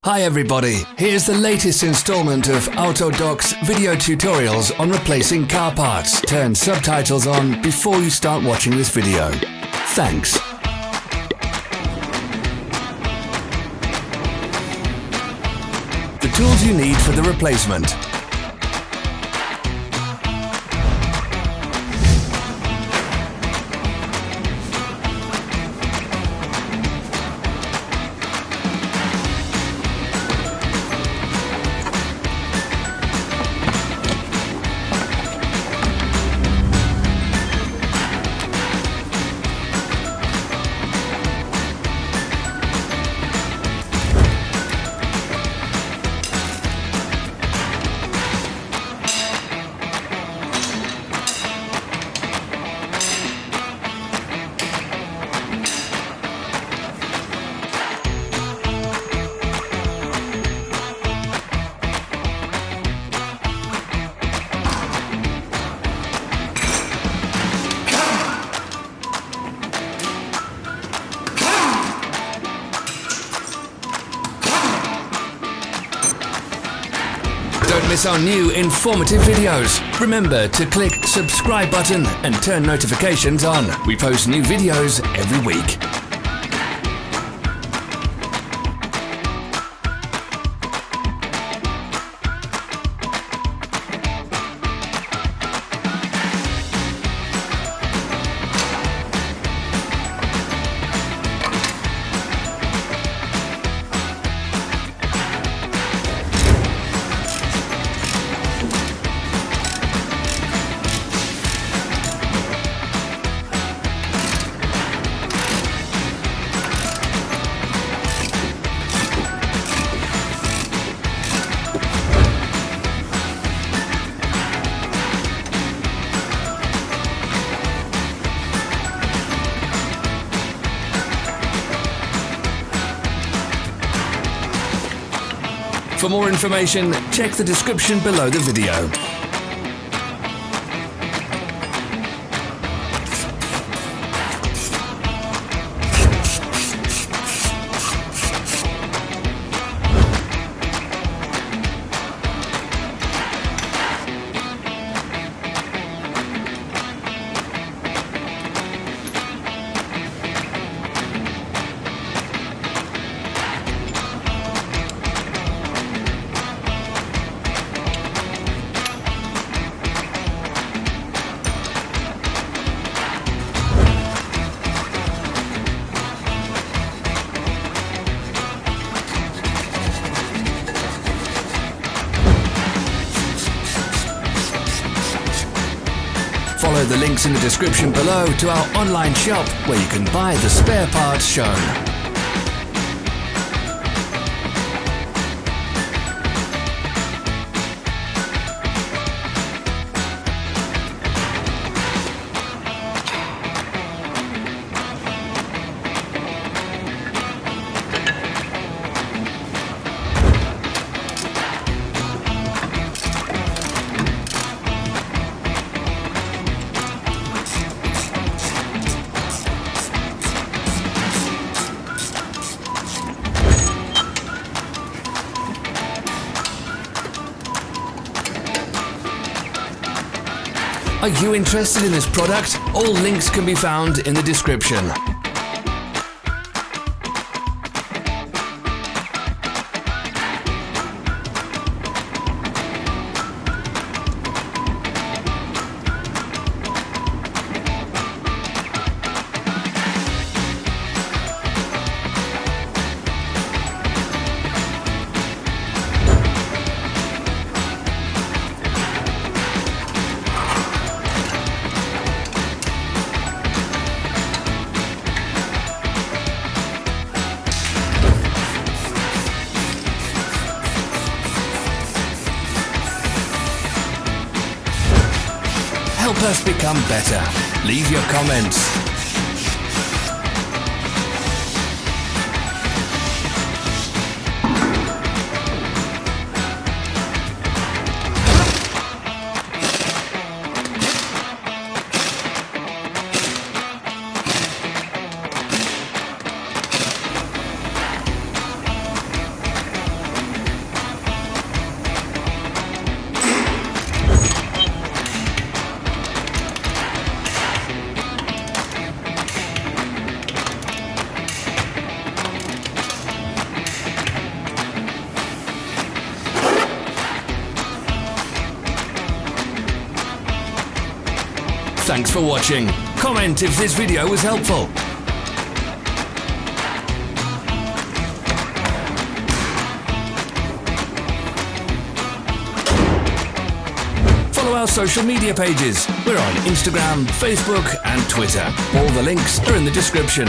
Hi everybody, here's the latest installment of Autodoc's video tutorials on replacing car parts. Turn subtitles on before you start watching this video. Thanks. The tools you need for the replacement. Don't miss our new informative videos. Remember to click subscribe button and turn notifications on. We post new videos every week. For more information, check the description below the video. Follow the links in the description below to our online shop where you can buy the spare parts shown. Are you interested in this product? All links can be found in the description. Help us become better. Leave your comments. Thanks for watching. Comment if this video was helpful. Follow our social media pages. We're on Instagram, Facebook and Twitter. All the links are in the description.